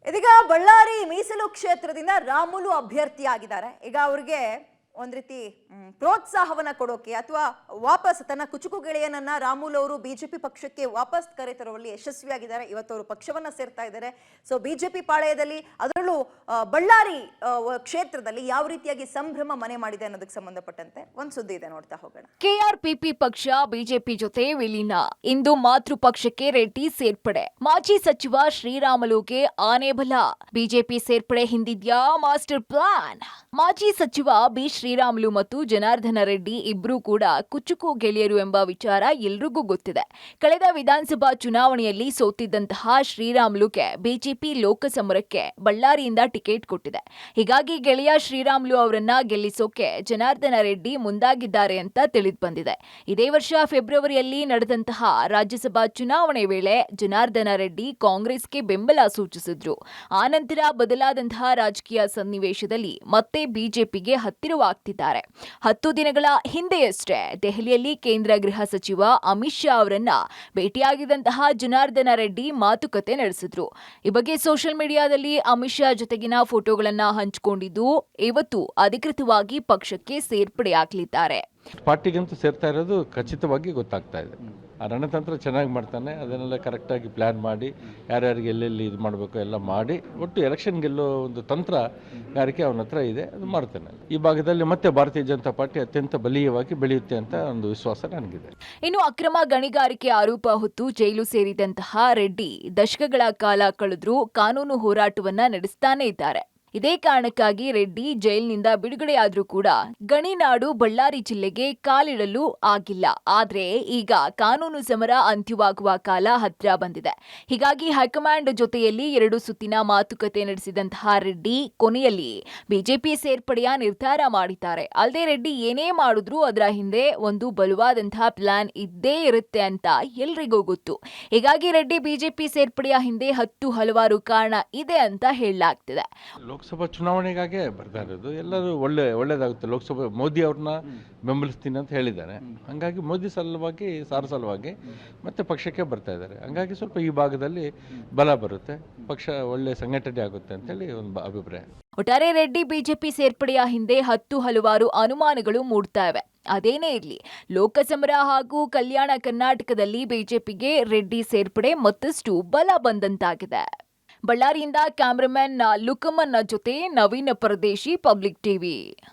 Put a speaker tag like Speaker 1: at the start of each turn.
Speaker 1: ಇದೀಗ ಬಳ್ಳಾರಿ ಮೀಸಲು ಕ್ಷೇತ್ರದಿಂದ ರಾಮುಲು ಅಭ್ಯರ್ಥಿಯಾಗಿದ್ದಾರೆ. ಈಗ ಅವ್ರಿಗೆ ಒಂದ್ ರೀತಿ ಪ್ರೋತ್ಸಾಹವನ್ನ ಕೊಡೋಕೆ ಅಥವಾ ವಾಪಸ್ ತನ್ನ ಕುಚುಕು ಗೆಳೆಯನನ್ನ ರಾಮುಲು ಅವರು ಬಿಜೆಪಿ ಪಕ್ಷಕ್ಕೆ ವಾಪಸ್ ಕರೆತರುವಲ್ಲಿ ಯಶಸ್ವಿಯಾಗಿದ್ದಾರೆ. ಇವತ್ತು ಅವರು ಪಕ್ಷವನ್ನ ಸೇರ್ತಾ ಇದ್ದಾರೆ. ಸೊ ಬಿಜೆಪಿ ಪಾಳೆಯದಲ್ಲಿ ಅದರಲ್ಲೂ ಬಳ್ಳಾರಿ ಕ್ಷೇತ್ರದಲ್ಲಿ ಯಾವ ರೀತಿಯಾಗಿ ಸಂಭ್ರಮ ಮನೆ ಮಾಡಿದೆ ಅನ್ನೋದಕ್ಕೆ ಸಂಬಂಧಪಟ್ಟಂತೆ ಒಂದು ಸುದ್ದಿ ಇದೆ, ನೋಡ್ತಾ ಹೋಗೋಣ.
Speaker 2: ಕೆಆರ್ಪಿಪಿ ಪಕ್ಷ ಬಿಜೆಪಿ ಜೊತೆ ವಿಲೀನ, ಇಂದು ಮಾತೃ ಪಕ್ಷಕ್ಕೆ ರೆಡ್ಡಿ ಸೇರ್ಪಡೆ. ಮಾಜಿ ಸಚಿವ ಶ್ರೀರಾಮುಲುಗೆ ಆನೆ ಬಲ. ಬಿಜೆಪಿ ಸೇರ್ಪಡೆ ಹಿಂದಿದ್ಯಾ ಮಾಸ್ಟರ್ ಪ್ಲಾನ್? ಮಾಜಿ ಸಚಿವ ಬಿ ಶ್ರೀರಾಮುಲು ಮತ್ತು ಜನಾರ್ದನ ರೆಡ್ಡಿ ಇಬ್ಬರೂ ಕೂಡ ಕುಚುಕು ಗೆಳೆಯರು ಎಂಬ ವಿಚಾರ ಎಲ್ರಿಗೂ ಗೊತ್ತಿದೆ. ಕಳೆದ ವಿಧಾನಸಭಾ ಚುನಾವಣೆಯಲ್ಲಿ ಸೋತಿದ್ದಂತಹ ಶ್ರೀರಾಮುಲುಗೆ ಬಿಜೆಪಿ ಲೋಕಸಮರಕ್ಕೆ ಬಳ್ಳಾರಿಯಿಂದ ಟಿಕೆಟ್ ಕೊಟ್ಟಿದೆ. ಹೀಗಾಗಿ ಗೆಳೆಯ ಶ್ರೀರಾಮುಲು ಅವರನ್ನ ಗೆಲ್ಲಿಸೋಕೆ ಜನಾರ್ದನ ರೆಡ್ಡಿ ಮುಂದಾಗಿದ್ದಾರೆ ಅಂತ ತಿಳಿದು ಬಂದಿದೆ. ಇದೇ ವರ್ಷ ಫೆಬ್ರವರಿಯಲ್ಲಿ ನಡೆದಂತಹ ರಾಜ್ಯಸಭಾ ಚುನಾವಣೆ ವೇಳೆ ಜನಾರ್ದನ ರೆಡ್ಡಿ ಕಾಂಗ್ರೆಸ್ಗೆ ಬೆಂಬಲ ಸೂಚಿಸಿದ್ರು. ಆನಂತರ ಬದಲಾದಂತಹ ರಾಜಕೀಯ ಸನ್ನಿವೇಶದಲ್ಲಿ ಮತ್ತೆ ಬಿಜೆಪಿಗೆ ಹತ್ತಿರವಾಗ್ತಿದ್ದಾರೆ. 10 ದಿನಗಳ ಹಿಂದೆಯಷ್ಟೇ ದೆಹಲಿಯಲ್ಲಿ ಕೇಂದ್ರ ಗೃಹ ಸಚಿವ ಅಮಿತ್ ಶಾ ಅವರನ್ನ ಭೇಟಿಯಾಗಿದ್ದಂತಹ ಜನಾರ್ದನ ರೆಡ್ಡಿ ಮಾತುಕತೆ ನಡೆಸಿದ್ರು. ಈ ಬಗ್ಗೆ ಸೋಷಿಯಲ್ ಮೀಡಿಯಾದಲ್ಲಿ ಅಮಿತ್ ಶಾ ಜೊತೆಗಿನ ಫೋಟೋಗಳನ್ನ ಹಂಚಿಕೊಂಡಿದ್ದು, ಇವತ್ತು ಅಧಿಕೃತವಾಗಿ ಪಕ್ಷಕ್ಕೆ ಸೇರ್ಪಡೆಯಾಗಲಿದ್ದಾರೆ.
Speaker 3: ಪಾರ್ಟಿಗಂತೂ ಸೇರ್ತಾ ಇರೋದು ಖಚಿತವಾಗಿ ಗೊತ್ತಾಗ್ತಾ ಇದೆ. ಆ ರಣತಂತ್ರ ಚೆನ್ನಾಗಿ ಮಾಡ್ತಾನೆ. ಅದನ್ನೆಲ್ಲ ಕರೆಕ್ಟಾಗಿ ಪ್ಲ್ಯಾನ್ ಮಾಡಿ ಯಾರ್ಯಾರಿಗೆ ಎಲ್ಲೆಲ್ಲಿ ಇದು ಮಾಡಬೇಕು ಎಲ್ಲ ಮಾಡಿ ಒಟ್ಟು ಎಲೆಕ್ಷನ್ ಗೆಲ್ಲೋ ಒಂದು ತಂತ್ರಗಾರಿಕೆ ಅವನ ಹತ್ರ ಇದೆ, ಅದು ಮಾಡ್ತಾನೆ. ಈ ಭಾಗದಲ್ಲಿ ಮತ್ತೆ ಭಾರತೀಯ ಜನತಾ ಪಾರ್ಟಿ ಅತ್ಯಂತ ಬಲೀಯವಾಗಿ ಬೆಳೆಯುತ್ತೆ ಅಂತ ಒಂದು ವಿಶ್ವಾಸ ನನಗಿದೆ.
Speaker 2: ಇನ್ನು ಅಕ್ರಮ ಗಣಿಗಾರಿಕೆ ಆರೋಪ ಹೊತ್ತು ಜೈಲು ಸೇರಿದಂತಹ ರೆಡ್ಡಿ ದಶಕಗಳ ಕಾಲ ಕಳೆದ್ರೂ ಕಾನೂನು ಹೋರಾಟವನ್ನ ನಡೆಸ್ತಾನೆ ಇದ್ದಾರೆ. ಇದೇ ಕಾರಣಕ್ಕಾಗಿ ರೆಡ್ಡಿ ಜೈಲಿನಿಂದ ಬಿಡುಗಡೆಯಾದ್ರೂ ಕೂಡ ಗಣಿನಾಡು ಬಳ್ಳಾರಿ ಜಿಲ್ಲೆಗೆ ಕಾಲಿಡಲು ಆಗಿಲ್ಲ. ಆದ್ರೆ ಈಗ ಕಾನೂನು ಸಮರ ಅಂತ್ಯವಾಗುವ ಕಾಲ ಹತ್ರ ಬಂದಿದೆ. ಹೀಗಾಗಿ ಹೈಕಮಾಂಡ್ ಜೊತೆಯಲ್ಲಿ 2 ಸುತ್ತಿನ ಮಾತುಕತೆ ನಡೆಸಿದಂತಹ ರೆಡ್ಡಿ ಕೊನೆಯಲ್ಲಿ ಬಿಜೆಪಿ ಸೇರ್ಪಡೆಯ ನಿರ್ಧಾರ ಮಾಡಿದ್ದಾರೆ. ಅಲ್ಲದೆ ರೆಡ್ಡಿ ಏನೇ ಮಾಡಿದ್ರೂ ಅದರ ಹಿಂದೆ ಒಂದು ಬಲವಾದಂತಹ ಪ್ಲಾನ್ ಇದ್ದೇ ಇರುತ್ತೆ ಅಂತ ಎಲ್ರಿಗೂ ಗೊತ್ತು. ಹೀಗಾಗಿ ರೆಡ್ಡಿ ಬಿಜೆಪಿ ಸೇರ್ಪಡೆಯ ಹಿಂದೆ ಹಲವಾರು ಕಾರಣ ಇದೆ ಅಂತ ಹೇಳಲಾಗ್ತಿದೆ.
Speaker 3: ಲೋಕಸಭಾ ಚುನಾವಣೆಗಾಗೆ ಬರ್ತಾ ಇರೋದು. ಎಲ್ಲರೂ ಒಳ್ಳೇದಾಗುತ್ತೆ. ಲೋಕಸಭೆ ಮೋದಿ ಅವ್ರನ್ನ ಬೆಂಬಲಿಸ್ತೀನಿ ಅಂತ ಹೇಳಿದ್ದಾರೆ. ಹಂಗಾಗಿ ಮೋದಿ ಸಲುವಾಗಿ ಸಲುವಾಗಿ ಮತ್ತೆ ಪಕ್ಷಕ್ಕೆ ಬರ್ತಾ ಇದ್ದಾರೆ. ಹಂಗಾಗಿ ಸ್ವಲ್ಪ ಈ ಭಾಗದಲ್ಲಿ ಬಲ ಬರುತ್ತೆ, ಪಕ್ಷ ಒಳ್ಳೆ ಸಂಘಟನೆ ಆಗುತ್ತೆ ಅಂತೇಳಿ ಒಂದು ಅಭಿಪ್ರಾಯ.
Speaker 2: ಒಟ್ಟಾರೆ ರೆಡ್ಡಿ ಬಿಜೆಪಿ ಸೇರ್ಪಡೆಯ ಹಿಂದೆ ಹಲವಾರು ಅನುಮಾನಗಳು ಮೂಡ್ತಾ ಇವೆ. ಅದೇನೇ ಇರಲಿ, ಲೋಕಸಮರ ಹಾಗೂ ಕಲ್ಯಾಣ ಕರ್ನಾಟಕದಲ್ಲಿ ಬಿಜೆಪಿಗೆ ರೆಡ್ಡಿ ಸೇರ್ಪಡೆ ಮತ್ತಷ್ಟು ಬಲ ಬಂದಂತಾಗಿದೆ. ಬಳ್ಳಾರಿಯಿಂದ ಕ್ಯಾಮರಾಮನ್ ಲುಕಮನ್ನ ಜೊತೆ ನವೀನ್ ಪರದೇಶಿ, ಪಬ್ಲಿಕ್ ಟಿವಿ.